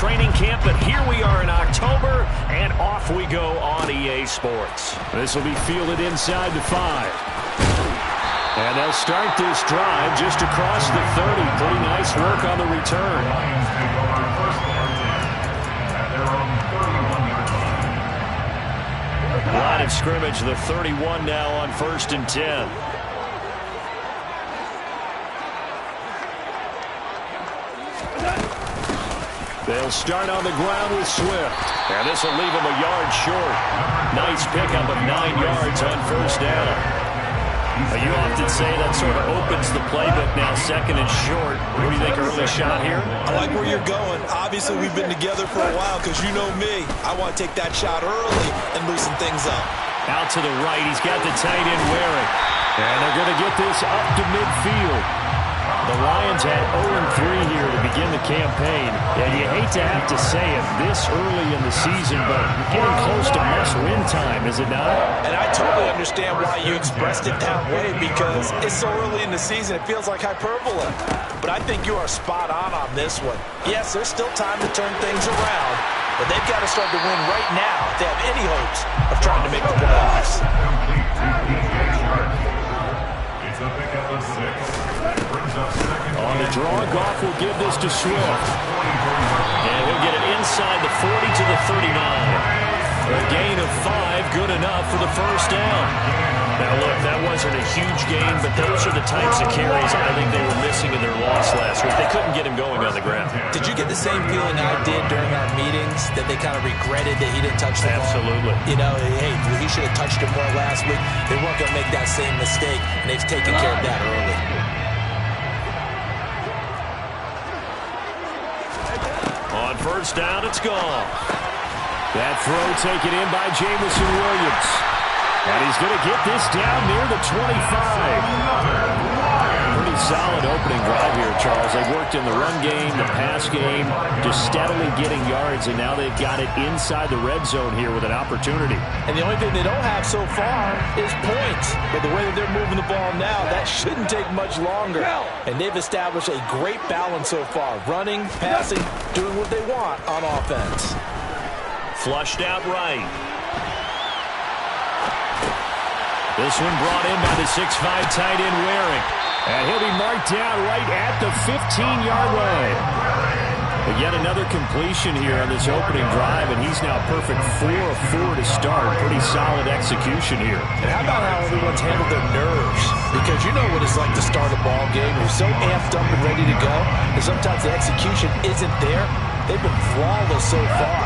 training camp, but here we are in October, and off we go on EA Sports. This will be fielded inside the 5. And they'll start this drive just across the 30. Pretty nice work on the return. Line of scrimmage, the 31 now on 1st and 10. They'll start on the ground with Swift. And this will leave him a yard short. Nice pickup of 9 yards on 1st down. You often say that sort of opens the playbook now, 2nd and short. What do you think, early shot here? I like where you're going. Obviously, we've been together for a while because you know me. I want to take that shot early and loosen things up. Out to the right, he's got the tight end Waring. And they're going to get this up to midfield. The Lions had 0-3 here to begin the campaign. And you hate to have to say it this early in the season, but getting close to must-win time, is it not? And I totally understand why you expressed it that way, because it's so early in the season, it feels like hyperbole. But I think you are spot on this one. Yes, there's still time to turn things around, but they've got to start to win right now if they have any hopes of trying to make the playoffs. It's a pickup of 6. On the draw, Goff will give this to Swift. And he'll get it inside the 40 to the 39. A gain of 5, good enough for the 1st down. Now, look, that wasn't a huge gain, but those are the types of carries I think they were missing in their loss last week. They couldn't get him going on the ground. Did you get the same feeling I did during our meetings, that they kind of regretted that he didn't touch the ball? Absolutely. You know, hey, he should have touched it more last week. They weren't going to make that same mistake, and they've taken care of that early. On 1st down, it's gone. That throw taken in by Jameson Williams. And he's going to get this down near the 25. Pretty solid opening drive here, Charles. They've worked in the run game, the pass game, just steadily getting yards, and now they've got it inside the red zone here with an opportunity. And the only thing they don't have so far is points. But the way that they're moving the ball now, that shouldn't take much longer. And they've established a great balance so far. Running, passing, doing what they want on offense. Flushed out right. This one brought in by the 6'5" tight end Waring. And he'll be marked down right at the 15-yard line. But yet another completion here on this opening drive, and he's now perfect 4 of 4 to start. Pretty solid execution here. And how about how everyone's handled their nerves? Because you know what it's like to start a ball game. You're so amped up and ready to go, and sometimes the execution isn't there. They've been flawless so far.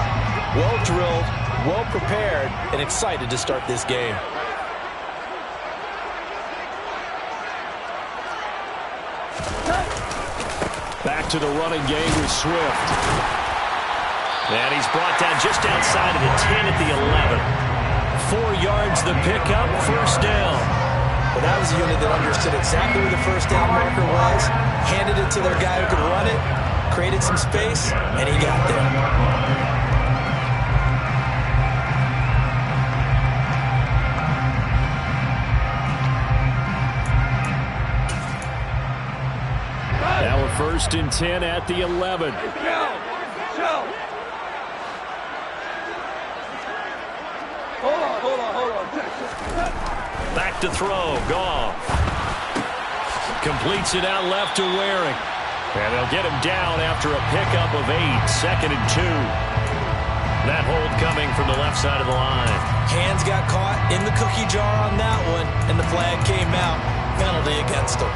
Well drilled, well prepared, and excited to start this game. Back to the running game with Swift. And he's brought down just outside of the 10 at the 11. 4 yards the pickup, 1st down. Well, that was a unit that understood exactly where the 1st down marker was, handed it to their guy who could run it, created some space, and he got there. Now a 1st and 10 at the 11. Back to throw, Goff. Completes it out left to Waring. And they'll get him down after a pickup of 8, 2nd and 2. That hold coming from the left side of the line. Hands got caught in the cookie jar on that one, and the flag came out. Penalty against him.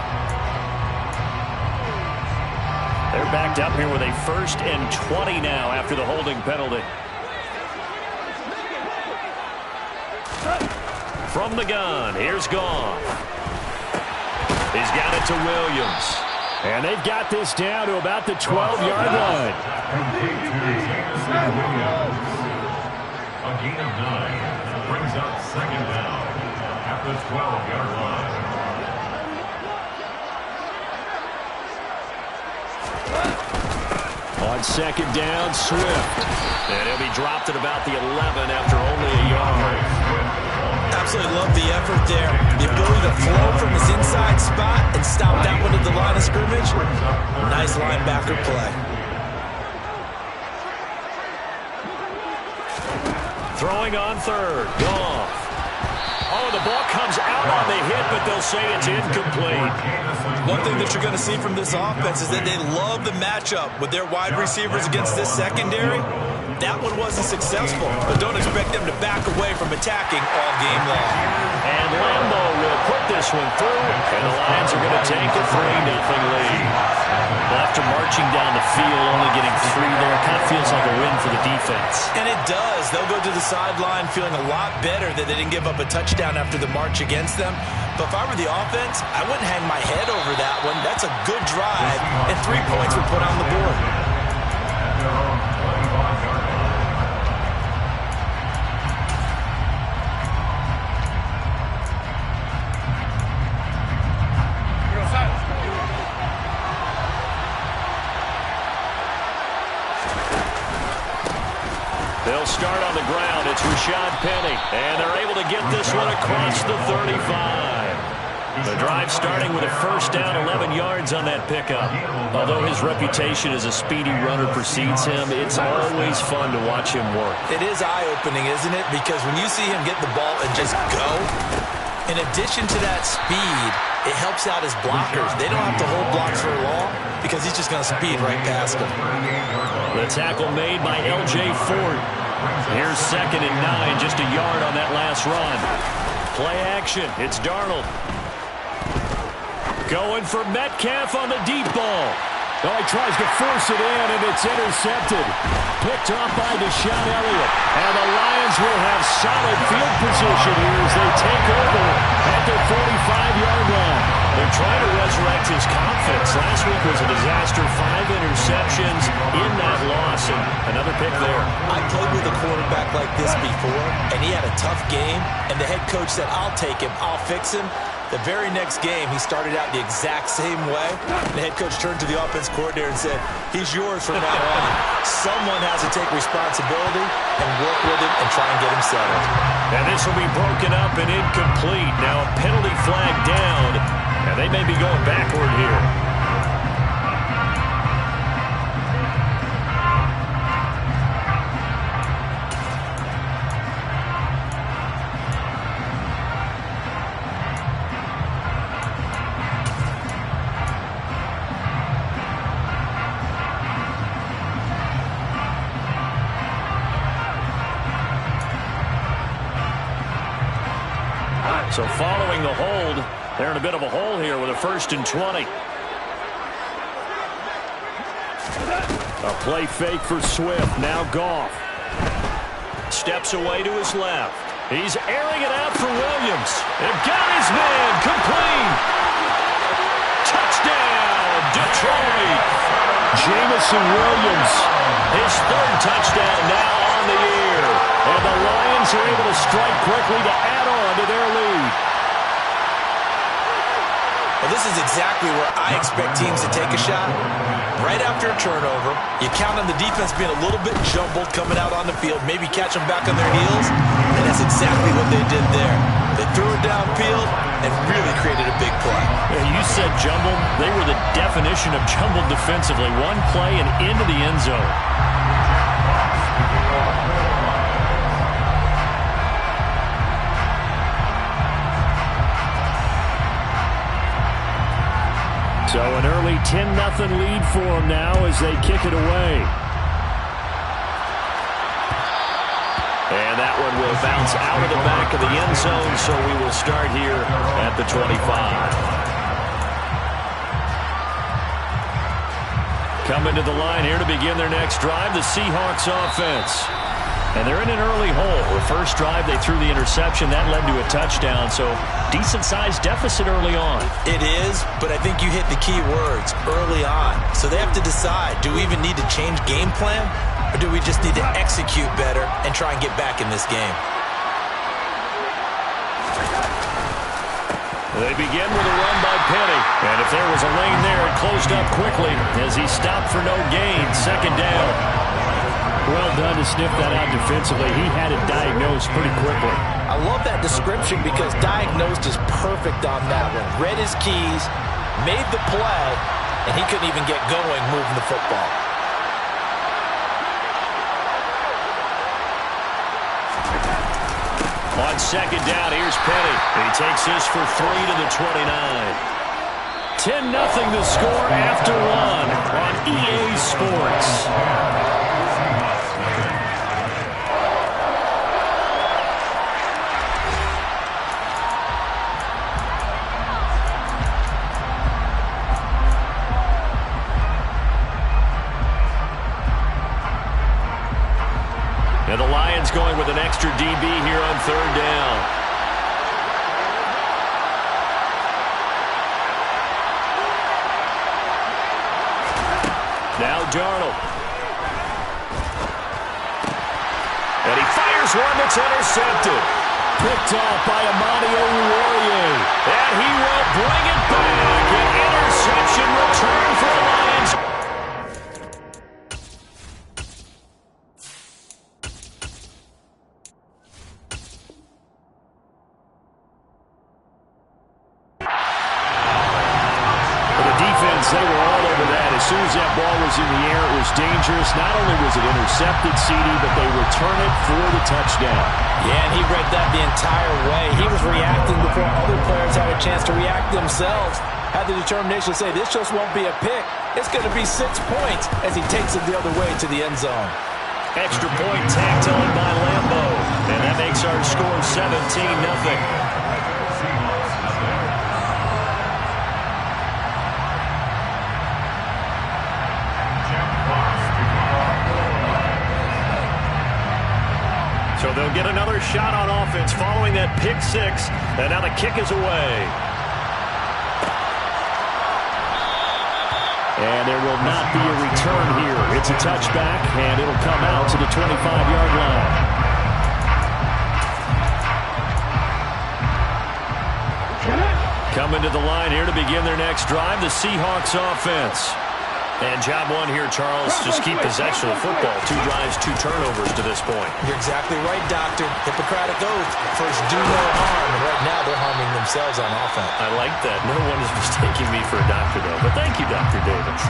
They're backed up here with a 1st and 20 now after the holding penalty. From the gun, here's Goff. He's got it to Williams. And they've got this down to about the 12-yard line. A gain of 9 brings up 2nd down at the 12-yard line. On 2nd down, Swift. And he'll be dropped at about the 11 after only a yard. Absolutely love the effort there. The ability to flow from his inside spot and stop that one at the line of scrimmage. Nice linebacker play. Throwing on third. Goff. Oh, the ball comes out on the hit, but they'll say it's incomplete. One thing that you're going to see from this offense is that they love the matchup with their wide receivers against this secondary. That one wasn't successful, but don't expect them to back away from attacking all game long. And Lambo will put this one through, and the Lions are going to take a 3-0 lead. Well, after marching down the field, only getting 3 there, it kind of feels like a win for the defense. And it does. They'll go to the sideline feeling a lot better that they didn't give up a touchdown after the march against them. But if I were the offense, I wouldn't hang my head over that one. That's a good drive, and 3 points were put on the board. They'll start on the ground. It's Rashad Penny. And they're able to get this one across the 35. The drive starting with a first down, 11 yards on that pickup. Although his reputation as a speedy runner precedes him, it's always fun to watch him work. It is eye-opening, isn't it? Because when you see him get the ball and just go, in addition to that speed, it helps out his blockers. They don't have to hold blocks for long because he's just going to speed right past them. The tackle made by L.J. Ford. Here's 2nd and 9, just a yard on that last run. Play action. It's Darnold. Going for Metcalf on the deep ball. Oh, he tries to force it in, and it's intercepted. Picked off by Deshaun Elliott. And the Lions will have solid field position here as they take over at their 45-yard line. They're trying to resurrect his confidence. Last week was a disaster. 5 interceptions in that loss, and another pick there. I played with a quarterback like this before, and he had a tough game, and the head coach said, I'll take him, I'll fix him. The very next game, he started out the exact same way. The head coach turned to the offense coordinator and said, he's yours from now on. Someone has to take responsibility and work with him and try and get him settled. And this will be broken up and incomplete. Now a penalty flag down, and they may be going backward here. So following the hold, they're in a bit of a hole here with a 1st and 20. A play fake for Swift. Now Goff. Steps away to his left. He's airing it out for Williams. They've got his man. Complete. Touchdown, Detroit. Jameson Williams. His 3rd touchdown now on the year. And the Lions are able to strike quickly to add on to their lead. Well, this is exactly where I expect teams to take a shot. Right after a turnover, you count on the defense being a little bit jumbled coming out on the field, maybe catch them back on their heels, and that's exactly what they did there. They threw it downfield and really created a big play. Yeah, you said jumbled. They were the definition of jumbled defensively. One play and into the end zone. So an early 10-0 lead for them now as they kick it away. And that one will bounce out of the back of the end zone, so we will start here at the 25. Coming to the line here to begin their next drive, the Seahawks offense. And they're in an early hole. The first drive, they threw the interception. That led to a touchdown, so decent-sized deficit early on. It is, but I think you hit the key words, early on. So they have to decide, do we even need to change game plan, or do we just need to execute better and try and get back in this game? They begin with a run by Penny. And if there was a lane there, it closed up quickly as he stopped for no gain. 2nd down. Well done to sniff that out defensively. He had it diagnosed pretty quickly. I love that description because diagnosed is perfect on that one. Read his keys, made the play, and he couldn't even get going moving the football. On second down, here's Penny. He takes this for 3 to the 29. 10-0 the score after one on EA Sports. And the Lions going with an extra DB here on third down. Now Darnold. And he fires one that's intercepted. Picked off by Amani Oruwariye. And he will bring it back. An interception return for the Lions. They were all over that. As soon as that ball was in the air, it was dangerous. Not only was it intercepted, CD, but they return it for the touchdown. Yeah, and he read that the entire way. He was reacting before other players had a chance to react themselves. Had the determination to say, this just won't be a pick. It's going to be 6 points as he takes it the other way to the end zone. Extra point tacked on by Lambo. And that makes our score 17-0. So they'll get another shot on offense following that pick six. And now the kick is away. And there will not be a return here. It's a touchback, and it'll come out to the 25-yard line. Coming to the line here to begin their next drive, the Seahawks offense. And job one here, Charles, just keep possession of the football. 2 drives, 2 turnovers to this point. You're exactly right, Doctor. Hippocratic oath. First, do no harm. And right now, they're harming themselves on offense. I like that. No one is mistaking me for a doctor, though. But thank you, Dr. Davis.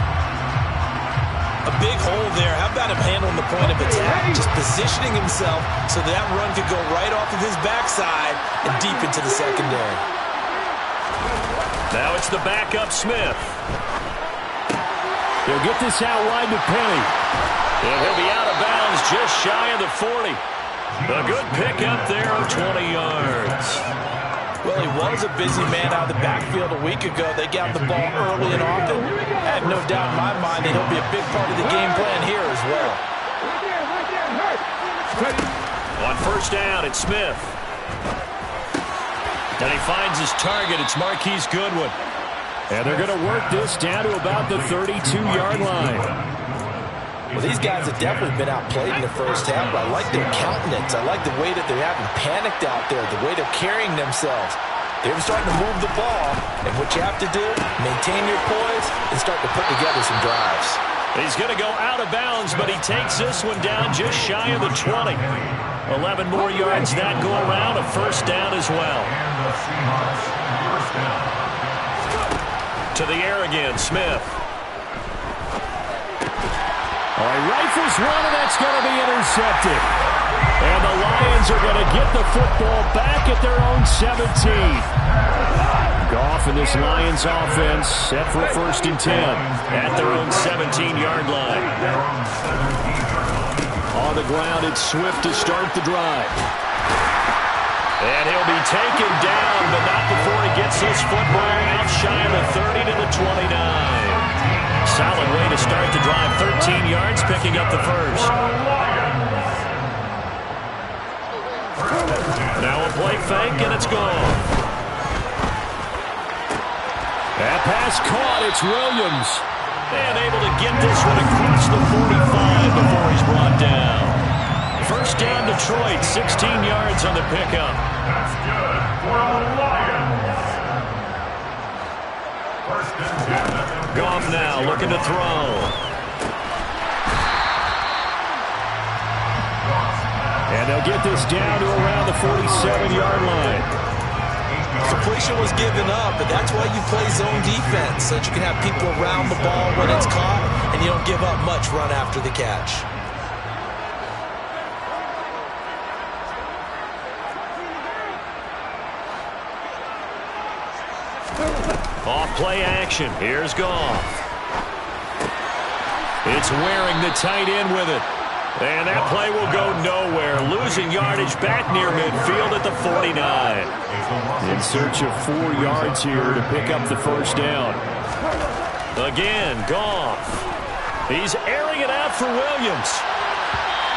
A big hole there. How about him handling the point of attack? Just positioning himself so that run could go right off of his backside and deep into the secondary. Now it's the backup, Smith. They'll get this out wide to Penny. And he'll be out of bounds just shy of the 40. A good pickup there of 20 yards. Well, he was a busy man out of the backfield a week ago. They got the ball early and often. I have no doubt in my mind that he'll be a big part of the game plan here as well. On first down, it's Smith. And he finds his target. It's Marquise Goodwin. And they're going to work this down to about the 32-yard line. Well, these guys have definitely been outplayed in the first half, but I like their countenance. I like the way that they're having panicked out there, the way they're carrying themselves. They're starting to move the ball, and what you have to do, maintain your poise and start to put together some drives. He's going to go out of bounds, but he takes this one down just shy of the 20. 11 more yards that go around, a first down as well. And the Seahawks first down. To the air again, Smith. All right, rifles one, and that's going to be intercepted. And the Lions are going to get the football back at their own 17. Goff and this Lions offense set for first and 10 at their own 17-yard line. On the ground, it's Swift to start the drive. And he'll be taken down, but not before he gets this football out shy of the 30 to the 29. Solid way to start the drive. 13 yards, picking up the first. Now a play fake, and it's gone. That pass caught. It's Williams. And able to get this one across the 45 before he's brought down. First down, Detroit, 16 yards on the pickup. That's good for the Lions. First and 10. Goff now looking to throw. And they'll get this down to around the 47-yard line. Completion was given up, but that's why you play zone defense, so that you can have people around the ball when it's caught, and you don't give up much run after the catch. Off play action. Here's Goff. It's wearing the tight end with it. And that play will go nowhere. Losing yardage back near midfield at the 49. In search of 4 yards here to pick up the first down. Again, Goff. He's airing it out for Williams.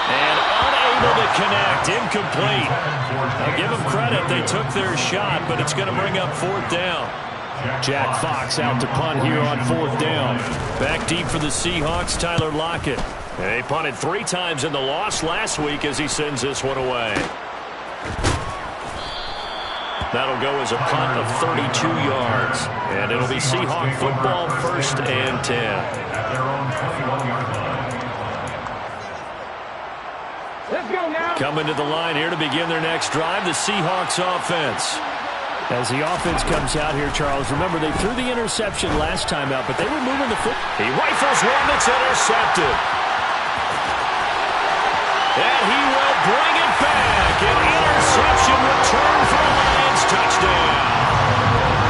And unable to connect. Incomplete. I'll give them credit. They took their shot, but it's going to bring up 4th down. Jack Fox out to punt here on 4th down. Back deep for the Seahawks, Tyler Lockett. They punted 3 times in the loss last week as he sends this one away. That'll go as a punt of 32 yards. And it'll be Seahawk football, 1st and 10. At their own 21-yard line. Let's go now. Coming to the line here to begin their next drive, the Seahawks offense. As the offense comes out here, Charles, remember they threw the interception last time out, but they were moving the foot. He rifles one that's intercepted. And he will bring it back. An interception return for the Lions. Touchdown.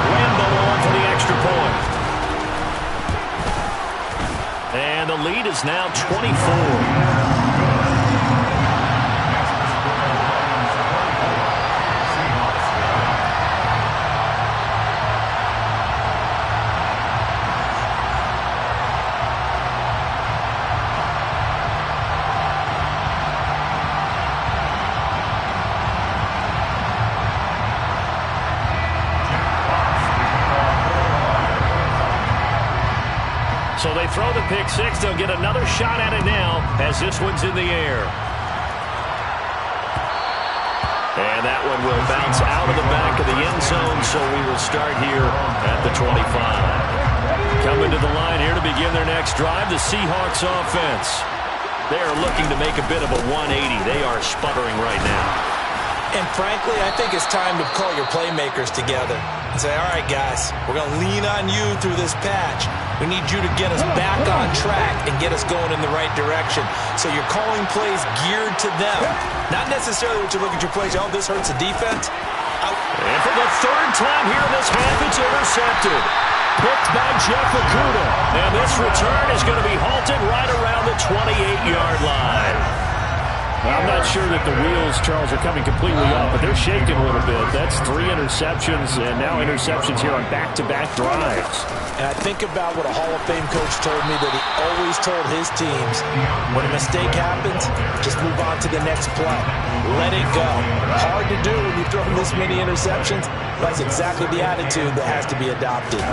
Wendell on for the extra point. And the lead is now 24. So they throw the pick six. They'll get another shot at it now as this one's in the air. And that one will bounce out of the back of the end zone, so we will start here at the 25. Coming to the line here to begin their next drive, the Seahawks offense. They are looking to make a bit of a 180. They are sputtering right now. And frankly, I think it's time to call your playmakers together and say, all right, guys, we're going to lean on you through this patch. We need you to get us back on track and get us going in the right direction. So you're calling plays geared to them. Not necessarily what you look at your plays, oh, this hurts the defense. And for the 3rd time here in this half, it's intercepted. Picked by Jeff Okudah. And this return is going to be halted right around the 28-yard line. Well, I'm not sure that the wheels, Charles, are coming completely off, but they're shaking a little bit. That's 3 interceptions, and now interceptions here on back-to-back drives. And I think about what a Hall of Fame coach told me, that he always told his teams, when a mistake happens, just move on to the next play. Let it go. Hard to do when you've thrown this many interceptions. That's exactly the attitude that has to be adopted.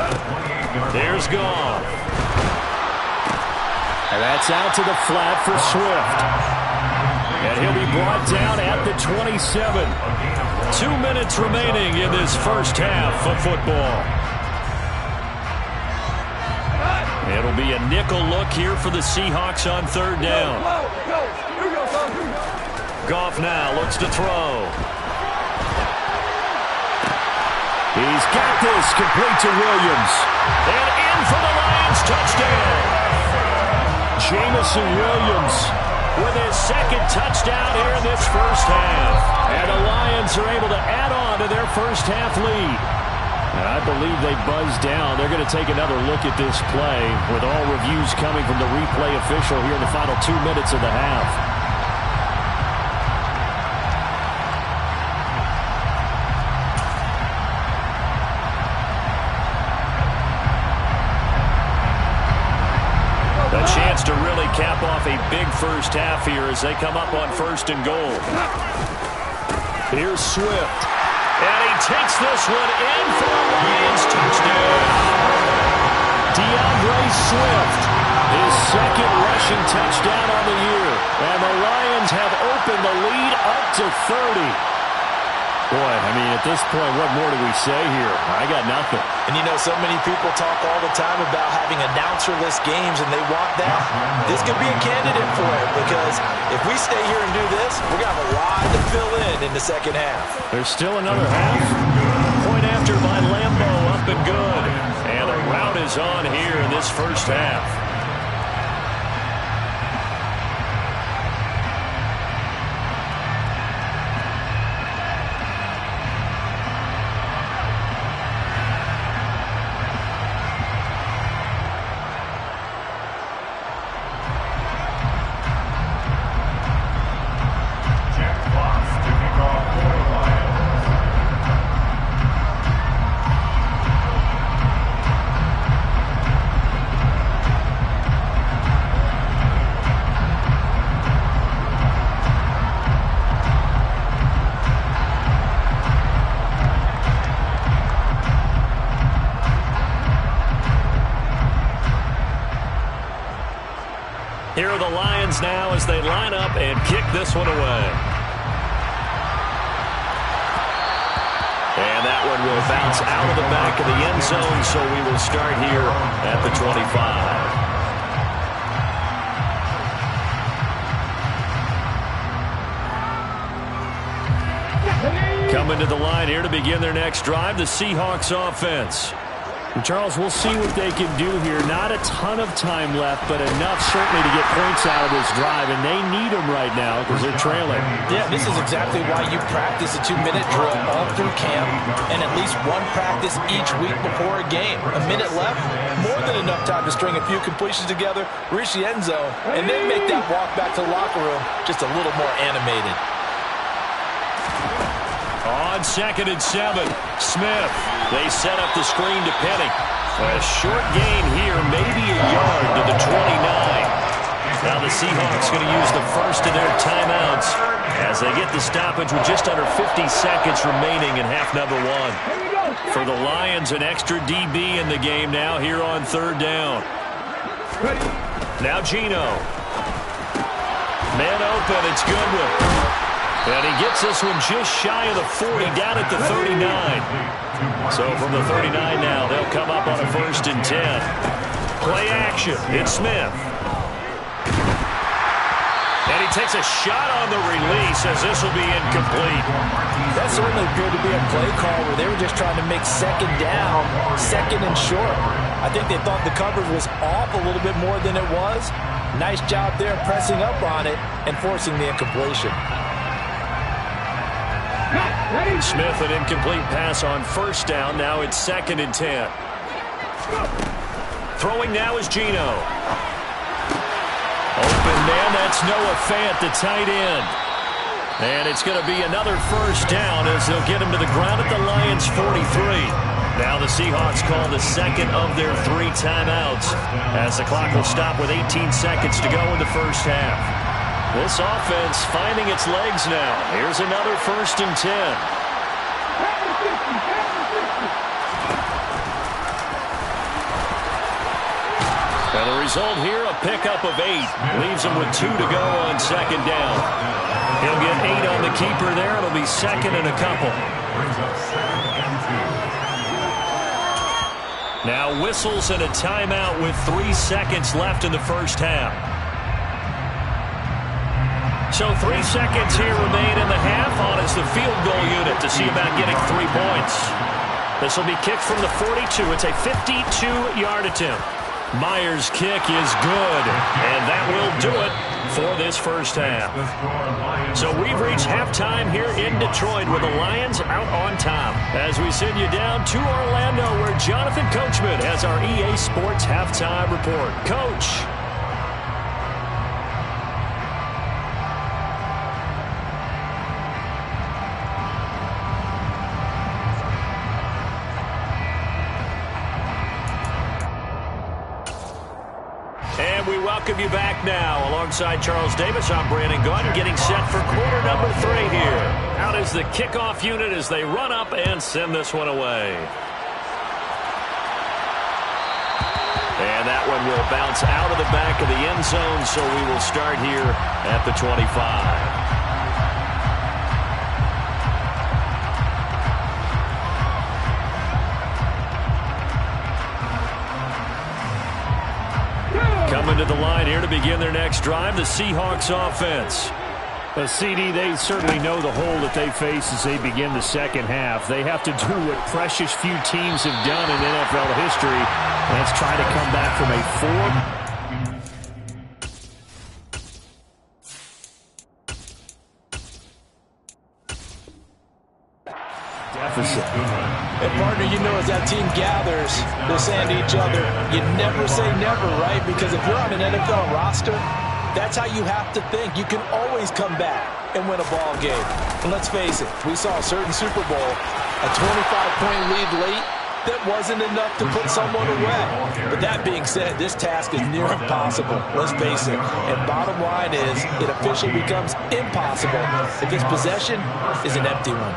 There's Goff. And that's out to the flat for Swift. And he'll be brought down at the 27. 2 minutes remaining in this first half of football. It'll be a nickel look here for the Seahawks on 3rd down. Goff now looks to throw. He's got this, complete to Williams. And in for the Lions, touchdown. Jameson Williams with his 2nd touchdown here in this first half. And the Lions are able to add on to their first half lead. And I believe they buzzed down. They're going to take another look at this play with all reviews coming from the replay official here in the final 2 minutes of the half. A chance to really cap off a big first half here as they come up on 1st and goal. Here's Swift. And he takes this one in for a Lions touchdown. DeAndre Swift, his 2nd rushing touchdown on the year. And the Lions have opened the lead up to 30. Boy, I mean, at this point, what more do we say here? I got nothing. And you know, so many people talk all the time about having announcer-less games, and they want that. This could be a candidate for it, because if we stay here and do this, we're going to have a lot to fill in the second half. There's still another half. Point after by Lambo, up and good. And the route is on here in this first half. Here are the Lions now as they line up and kick this one away. And that one will bounce out of the back of the end zone, so we will start here at the 25. Coming to the line here to begin their next drive, the Seahawks offense. And Charles, we'll see what they can do here. Not a ton of time left, but enough certainly to get points out of this drive, and they need them right now because they're trailing. Yeah, this is exactly why you practice a 2-minute drill all through camp and at least one practice each week before a game. A minute left, more than enough time to string a few completions together, reach the end zone, and then make that walk back to the locker room just a little more animated. On 2nd and 7, Smith. They set up the screen to Penny. A short gain here, maybe a yard to the 29. Now the Seahawks going to use the first of their timeouts as they get the stoppage with just under 50 seconds remaining in half number 1. For the Lions, an extra DB in the game now here on 3rd down. Now Geno. Man open, it's Goodwin. And he gets this one just shy of the 40, down at the 39. So from the 39 now, they'll come up on a 1st and 10. Play action. It's Smith. And he takes a shot on the release as this will be incomplete. That certainly appeared to be a play call where they were just trying to make 2nd down, 2nd and short. I think they thought the coverage was off a little bit more than it was. Nice job there pressing up on it and forcing the incompletion. Smith, an incomplete pass on 1st down. Now it's 2nd and 10. Throwing now is Geno. Open man, that's Noah Fant, the tight end. And it's going to be another 1st down as they'll get him to the ground at the Lions' 43. Now the Seahawks call the 2nd of their 3 timeouts as the clock will stop with 18 seconds to go in the 1st half. This offense finding its legs now. Here's another 1st and 10. And the result here, a pickup of 8. Leaves him with 2 to go on 2nd down. He'll get 8 on the keeper there. It'll be 2nd and a couple. Now whistles and a timeout with 3 seconds left in the 1st half. So 3 seconds here remain in the half on as the field goal unit to see about getting 3 points. This will be kicked from the 42. It's a 52-yard attempt. Myers' kick is good, and that will do it for this 1st half. So we've reached halftime here in Detroit with the Lions out on top. As we send you down to Orlando where Jonathan Coachman has our EA Sports halftime report. Coach. And we welcome you back now. Alongside Charles Davis, I'm Brandon Gaudin, getting set for quarter number 3 here. Out is the kickoff unit as they run up and send this one away. And that one will bounce out of the back of the end zone, so we will start here at the 25. Coming to the line here to begin their next drive, the Seahawks offense. CD, they certainly know the hole that they face as they begin the 2nd half. They have to do what precious few teams have done in NFL history, and that's try to come back from a 4 deficit. And partner, you know, as that team gathers, they're saying to each other, you never say never, right? Because if you're on an NFL roster, that's how you have to think. You can always come back and win a ball game. And let's face it, we saw a certain Super Bowl, a 25-point lead late, that wasn't enough to put someone away. But that being said, this task is near impossible. Let's face it. And bottom line is, it officially becomes impossible if this possession is an empty one.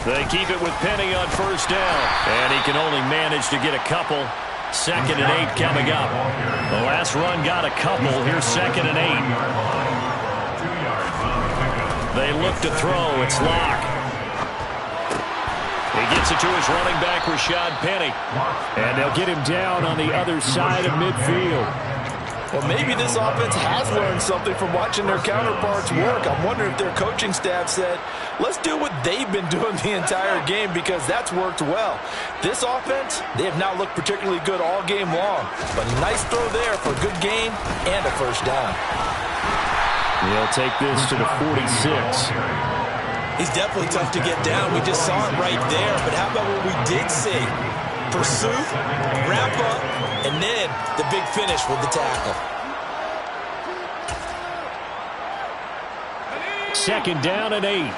They keep it with Penny on first down. And he can only manage to get a couple. 2nd and 8 coming up. The last run got a couple. Here's 2nd and 8. They look to throw. It's Locke. He gets it to his running back, Rashad Penny. And they'll get him down on the other side of midfield. Well, maybe this offense has learned something from watching their counterparts work. I'm wondering if their coaching staff said, let's do what they've been doing the entire game, because that's worked well. This offense, they have not looked particularly good all game long. But a nice throw there for a good gain and a first down. He'll take this to the 46. He's definitely tough to get down. We just saw it right there. But how about what we did see? Pursuit, wrap up, and then the big finish with the tackle. 2nd down and 8.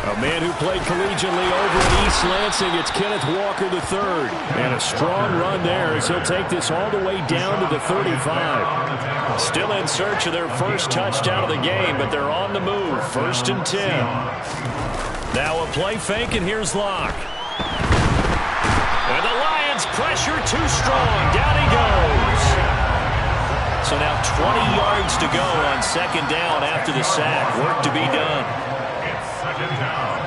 A man who played collegiately over at East Lansing, it's Kenneth Walker III. And a strong run there as he'll take this all the way down to the 35. Still in search of their first touchdown of the game, but they're on the move. 1st and 10. Now a play fake, and here's Locke. And the Lions pressure too strong. Down he goes. So now 20 yards to go on 2nd down after the sack. Work to be done. It's 2nd down.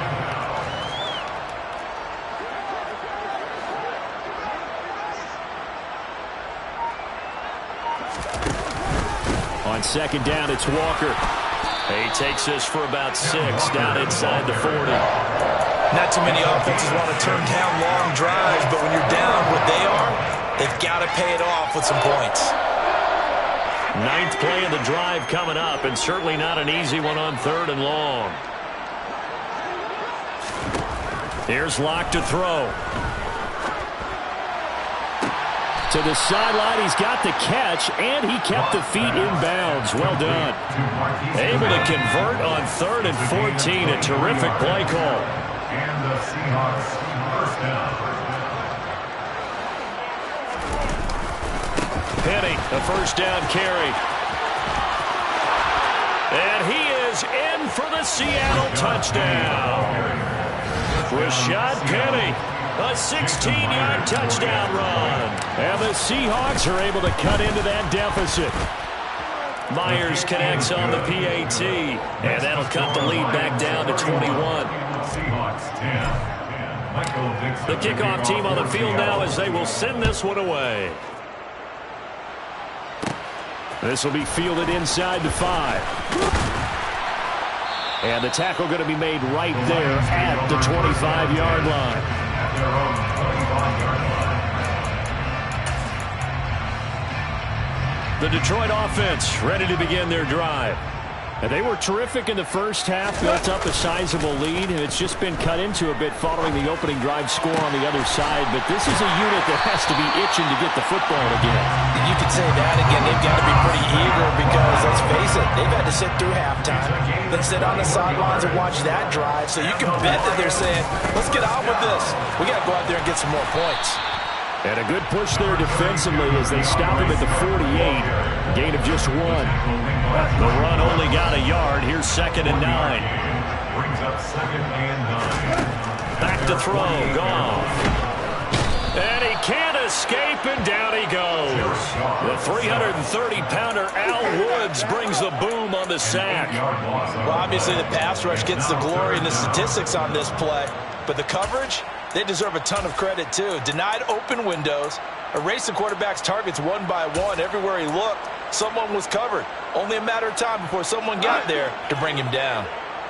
On 2nd down, it's Walker. He takes this for about 6 down inside the 40. Not too many offenses want to turn down long drives, but when you're down what they are, they've got to pay it off with some points. 9th play of the drive coming up, and certainly not an easy one on 3rd and long. Here's Locke to throw. To the sideline, he's got the catch, and he kept the feet in bounds. Well done. Able to convert on 3rd and 14. A terrific play call. And the Seahawks first down. Penny, a first down carry. And he is in for the Seattle touchdown. Rashad Penny. A 16-yard touchdown run. And the Seahawks are able to cut into that deficit. Myers connects on the PAT. And that'll cut the lead back down to 21. Seahawks 10. The kickoff team on the field now as they will send this one away. This will be fielded inside the 5. And the tackle going to be made right there at the 25-yard line. The Detroit offense ready to begin their drive. And they were terrific in the first half, built up a sizable lead, and it's just been cut into a bit following the opening drive score on the other side. But this is a unit that has to be itching to get the football again. You could say that again. They've got to be pretty eager because, let's face it, they've had to sit through halftime, then sit on the sidelines and watch that drive. So you can bet that they're saying, let's get on with this. We got to go out there and get some more points. And a good push there defensively as they stop him at the 48. Gain of just 1. The run only got a yard. Here's 2nd and 9. Brings up 2nd and 9. Back to throw. Goff. And he can't escape, and down he goes. The 330-pounder Al Woods brings the boom on the sack. Well, obviously the pass rush gets the glory and the statistics on this play. But the coverage, they deserve a ton of credit, too. Denied open windows, erased the quarterback's targets one by one. Everywhere he looked, someone was covered. Only a matter of time before someone got there to bring him down.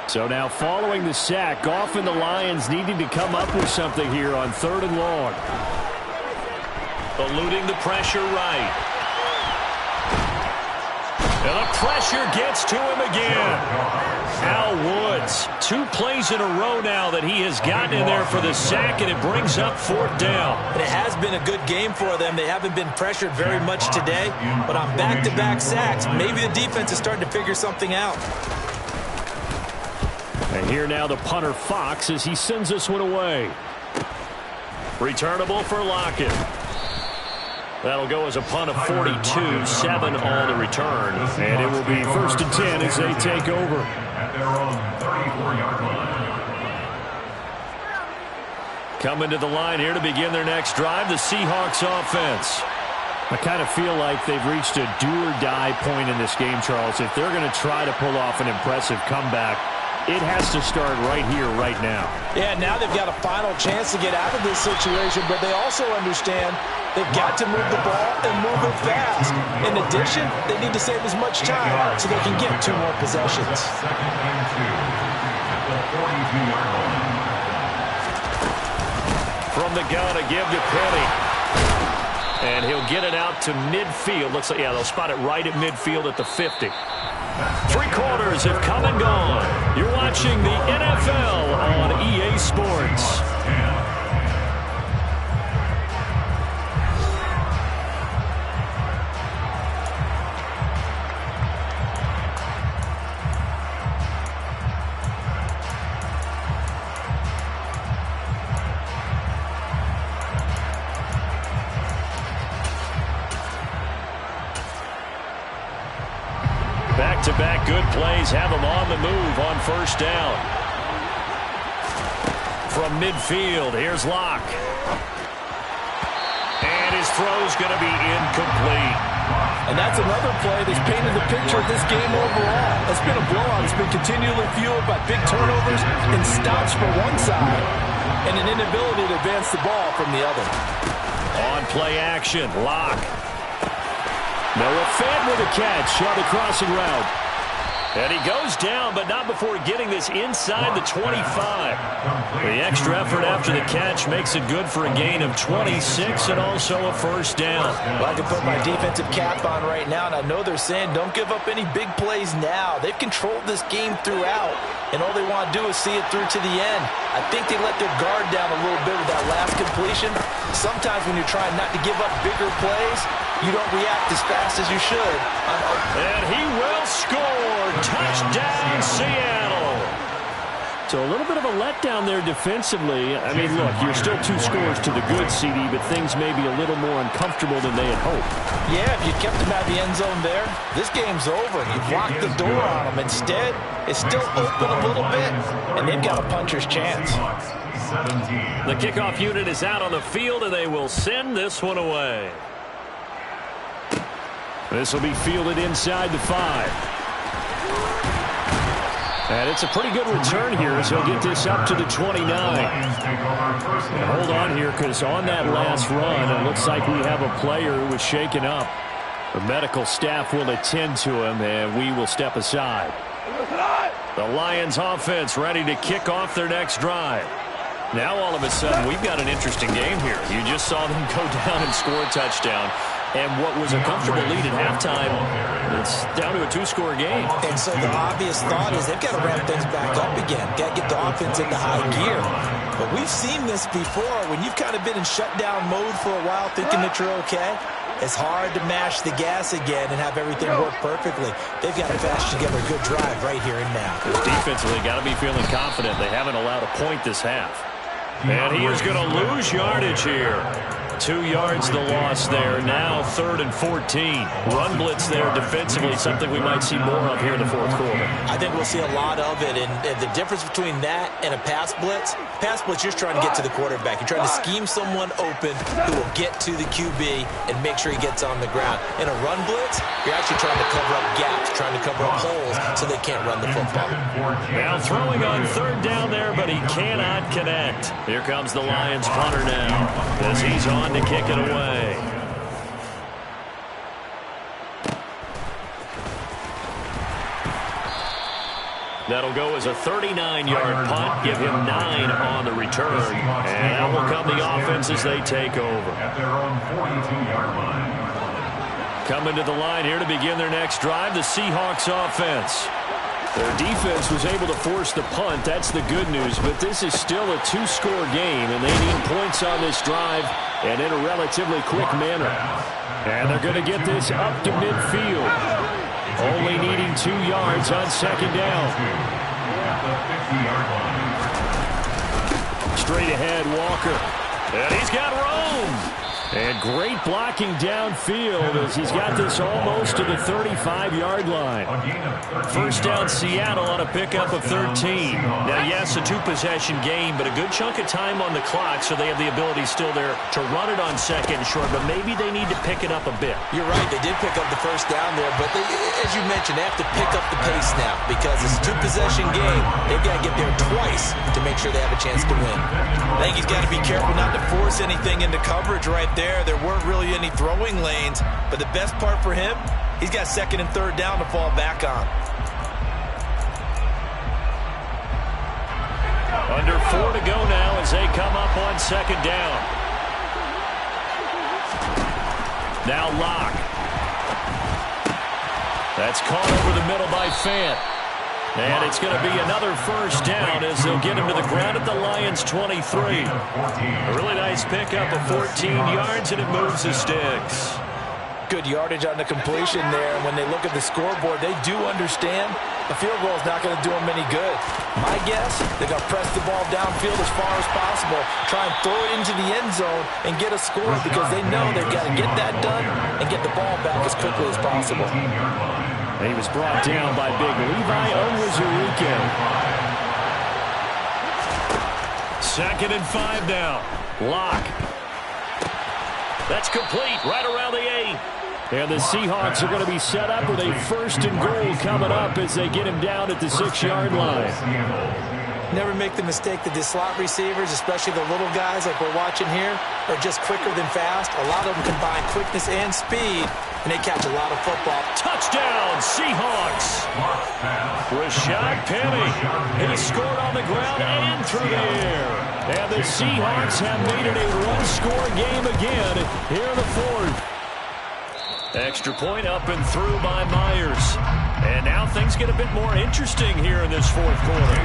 So now following the sack, Goff and the Lions needing to come up with something here on 3rd and long. Eluding the pressure right. And the pressure gets to him again. Al Woods, 2 plays in a row now that he has gotten in there for the sack, and it brings up 4th down. And it has been a good game for them. They haven't been pressured very much today, but on back-to-back sacks, maybe the defense is starting to figure something out. And here now the punter Fox as he sends this one away. Returnable for Lockett. That'll go as a punt of 42, 7 on the return. And it will be 1st and 10 as they take over. At their own 34-yard line. Coming to the line here to begin their next drive, the Seahawks offense. I kind of feel like they've reached a do-or-die point in this game, Charles. If they're going to try to pull off an impressive comeback, it has to start right here, right now. Yeah, now they've got a final chance to get out of this situation, but they also understand they've got to move the ball and move it fast. In addition, they need to save as much time so they can get 2 more possessions. 2nd and 2 at the 42-yard line. From the gun, a give to Penny. And he'll get it out to midfield. Looks like, yeah, they'll spot it right at midfield at the 50. 3 quarters have come and gone. You're watching the NFL on EA Sports. Back-to-back good plays have them on the move on 1st down. From midfield, here's Locke. And his throw's going to be incomplete. And that's another play that's painted the picture of this game overall. It's been a blowout. It's been continually fueled by big turnovers and stops for one side and an inability to advance the ball from the other. On play action, Locke. Noah Fant with a catch on the crossing route. And he goes down, but not before getting this inside the 25. The extra effort after the catch makes it good for a gain of 26 and also a 1st down. Well, I can put my defensive cap on right now, and I know they're saying don't give up any big plays now. They've controlled this game throughout, and all they want to do is see it through to the end. I think they let their guard down a little bit with that last completion. Sometimes when you're trying not to give up bigger plays, you don't react as fast as you should. And he will score. Touchdown, Seattle. So a little bit of a letdown there defensively. I mean, look, you're still 2 scores to the good, CD, but things may be a little more uncomfortable than they had hoped. Yeah, if you kept them out of the end zone there, this game's over. You've locked the door on them. Instead, it's still open a little bit, and they've got a puncher's chance. The kickoff unit is out on the field, and they will send this one away. This will be fielded inside the 5. And it's a pretty good return here as he'll get this up to the 29. And hold on here, because on that last run, it looks like we have a player who was shaken up. The medical staff will attend to him, and we will step aside. The Lions offense ready to kick off their next drive. Now all of a sudden we've got an interesting game here. You just saw them go down and score a touchdown. And what was a comfortable lead at halftime, it's down to a 2-score game. And so the obvious thought is they've got to ramp things back up again. Got to get the offense into high gear. But we've seen this before. When you've kind of been in shutdown mode for a while thinking that you're okay, it's hard to mash the gas again and have everything work perfectly. They've got to patch together a good drive right here and now. Defensively, got to be feeling confident. They haven't allowed a point this half. And he is going to lose yardage here. 2 yards the loss there. Now 3rd and 14. Run blitz there defensively, something we might see more of here in the 4th quarter. I think we'll see a lot of it. And the difference between that and a pass blitz, you're trying to get to the quarterback. You're trying to scheme someone open who will get to the QB and make sure he gets on the ground. In a run blitz, you're actually trying to cover up gaps, trying to cover up holes so they can't run the football. Now throwing on 3rd down there, but he cannot connect. Here comes the Lions punter now as he's on to kick it away. That'll go as a 39-yard punt, give him 9 on the return. And out will come the offense as they take over. At their own 42-yard line. Coming to the line here to begin their next drive, the Seahawks offense. Their defense was able to force the punt. That's the good news. But this is still a 2-score game, and they need points on this drive and in a relatively quick manner. And they're going to get this up to midfield. Only needing 2 yards on 2nd down. At the 50-yard line. Straight ahead, Walker. And he's got room. And great blocking downfield as he's got this almost to the 35-yard line. First down Seattle on a pickup of 13. Now, yes, a two-possession game, but a good chunk of time on the clock, so they have the ability still there to run it on second and short, but maybe they need to pick it up a bit. You're right. They did pick up the first down there, but as you mentioned, they have to pick up the pace now because it's a two-possession game. They've got to get there twice to make sure they have a chance to win. I think he's got to be careful not to force anything into coverage right there. There weren't really any throwing lanes, but the best part for him, he's got second and third down to fall back on. Under 4 to go now as they come up on second down. Now Locke. That's caught over the middle by Fant. And it's going to be another first down as they'll get him to the ground at the Lions' 23. A really nice pickup of 14 yards, and it moves the sticks. Good yardage on the completion there. And when they look at the scoreboard, they do understand the field goal is not going to do them any good. My guess, they're going to press the ball downfield as far as possible, try and throw it into the end zone and get a score because they know they've got to get that done and get the ball back as quickly as possible. He was brought down by big Levi Onwuzurike. Second and 5 now. Locke. That's complete right around the 8. And the Seahawks are going to be set up with a first and goal coming up as they get him down at the 6-yard line. Never make the mistake that the slot receivers, especially the little guys like we're watching here, are just quicker than fast. A lot of them combine quickness and speed, and they catch a lot of football. Touchdown, Seahawks. Rashad Penny. He scored on the ground and through the air. And the Seahawks have made it a one-score game again here in the fourth. Extra point up and through by Myers. And now things get a bit more interesting here in this fourth quarter.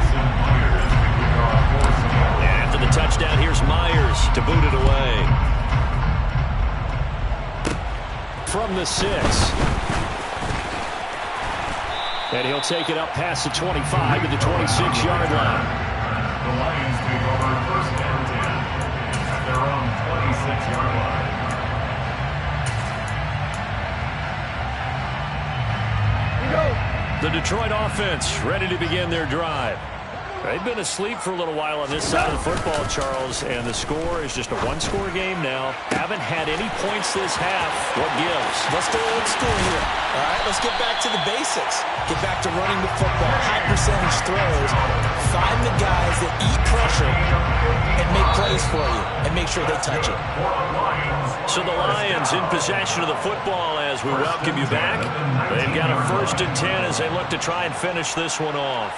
And after the touchdown, here's Myers to boot it away. From the 6. And he'll take it up past the 25 to the 26-yard line. The Lions take over first and 10 at their own 26-yard line. The Detroit offense ready to begin their drive. They've been asleep for a little while on this side of the football, Charles, and the score is just a one-score game now. Haven't had any points this half. What gives? Let's go old school here. All right, let's get back to the basics. Get back to running the football, high percentage throws. Find the guys that eat pressure and make plays for you and make sure they touch it. So the Lions in possession of the football as we welcome you back. They've got a first and 10 as they look to try and finish this one off.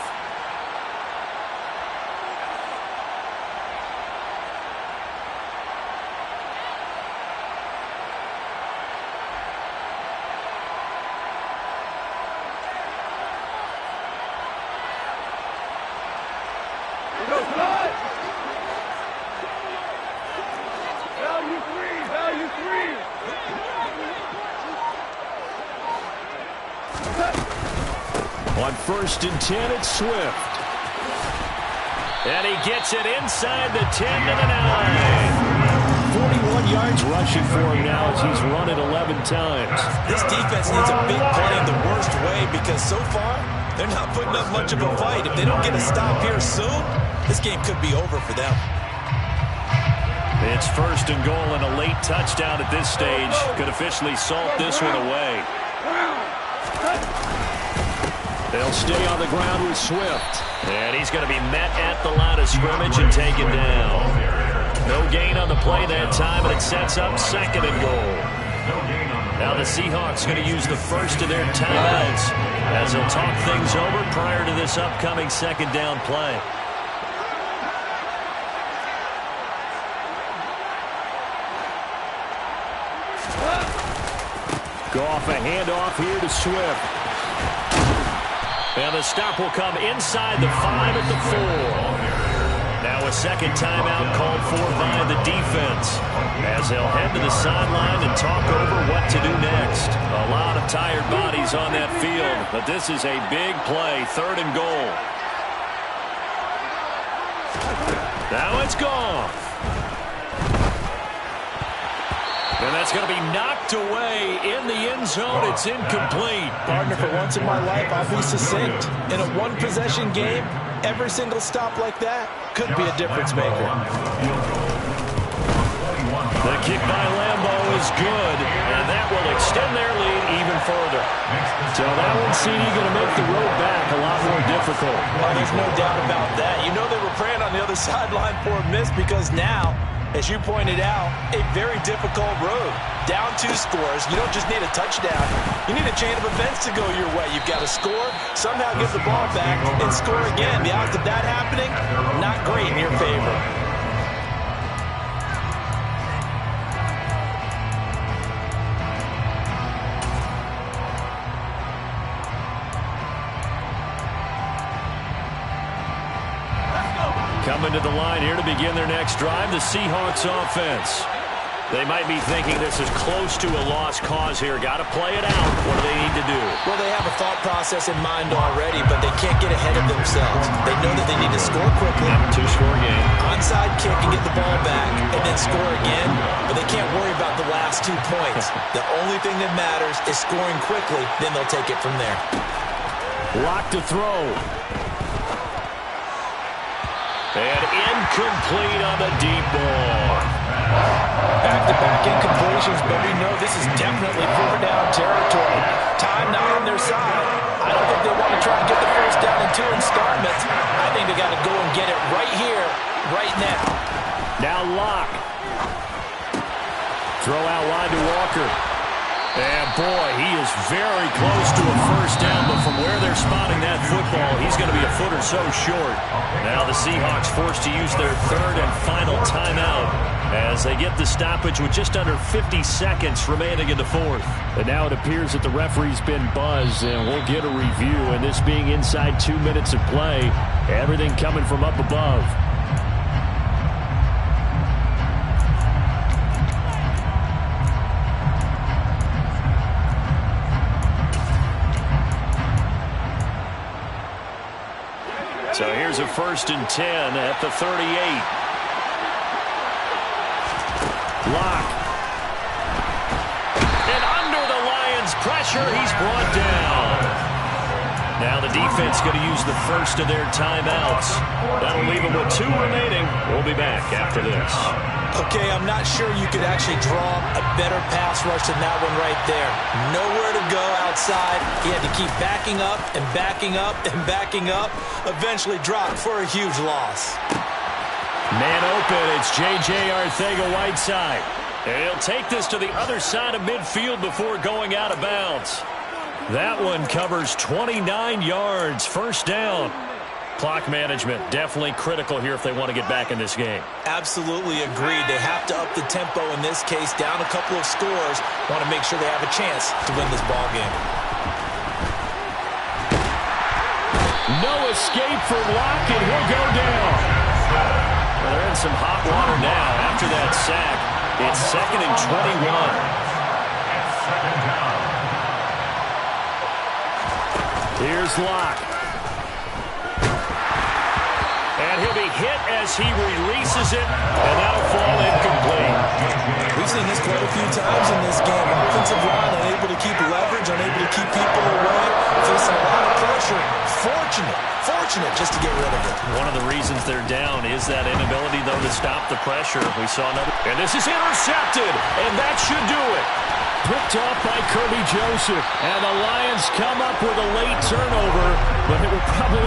On first and 10, it's Swift. And he gets it inside the 10 to the 9. 41 yards rushing for him now as he's run it 11 times. This defense needs a big play in the worst way because so far they're not putting up much of a fight. If they don't get a stop here soon, this game could be over for them. It's first and goal and a late touchdown at this stage. Could officially salt this one away. They'll stay on the ground with Swift. And he's going to be met at the line of scrimmage and taken down. No gain on the play that time, and it sets up second and goal. Now the Seahawks going to use the first of their timeouts as they'll talk things over prior to this upcoming second down play. Goff a handoff here to Swift. And the stop will come inside the 5 at the 4. Now a second timeout called for by the defense as they'll head to the sideline and talk over what to do next. A lot of tired bodies on that field, but this is a big play, third and goal. Now it's gone. And that's going to be knocked away in the end zone. It's incomplete. Partner, for once in my life, I'll be succinct. In a one-possession game, every single stop like that could be a difference maker. The kick by Lambeau is good, and that will extend their lead even further. So that one's going to make the road back a lot more difficult. Oh, there's no doubt about that. You know they were praying on the other sideline for a miss because now, as you pointed out, a very difficult road. Down 2 scores. You don't just need a touchdown. You need a chain of events to go your way. You've got to score, somehow get the ball back, and score again. The odds of that happening, not great in your favor. Coming to the line here to begin their next drive, the Seahawks offense. They might be thinking this is close to a lost cause here. Got to play it out. What do they need to do? Well, they have a thought process in mind already, but they can't get ahead of themselves. They know that they need to score quickly. 2-score game. Onside kick and get the ball back, and then score again. But they can't worry about the last 2 points. The only thing that matters is scoring quickly. Then they'll take it from there. Lock to throw. And incomplete on the deep ball. Back-to-back incompletions, but we know this is definitely 4-down territory. Time not on their side. I don't think they want to try and get the first down in 2 installments. I think they got to go and get it right here, right now. Now Locke. Throw out wide to Walker. And boy, he is very close to a first down, but from where they're spotting that football, he's going to be a foot or so short. Now the Seahawks forced to use their 3rd and final timeout as they get the stoppage with just under 50 seconds remaining in the 4th. And now it appears that the referee's been buzzed, and we'll get a review. And this being inside 2 minutes of play, everything coming from up above. So here's a 1st and 10 at the 38. Locke. And under the Lions' pressure, he's brought down. Now the defense going to use the first of their timeouts. That'll leave them with 2 remaining. We'll be back after this. Okay, I'm not sure you could actually draw a better pass rush than that one right there. Nowhere to go outside. He had to keep backing up and backing up and backing up. Eventually dropped for a huge loss. Man open, it's J.J. Arcega-Whiteside. And he'll take this to the other side of midfield before going out of bounds. That one covers 29 yards, first down. Clock management definitely critical here if they want to get back in this game. Absolutely agreed. They have to up the tempo in this case, down a couple of scores. Want to make sure they have a chance to win this ball game. No escape for Locke, and he'll go down. Well, they're in some hot water now after that sack. It's 2nd and 21. Here's Locke. And he'll be hit as he releases it, and that'll fall incomplete. We've seen this quite a few times in this game. Offensive line unable to keep leverage, unable to keep people away, facing a lot of pressure. Fortunate just to get rid of it. One of the reasons they're down is that inability, though, to stop the pressure. We saw another. And this is intercepted, and that should do it. Picked off by Kirby Joseph, and the Lions come up with a late turnover, but it would probably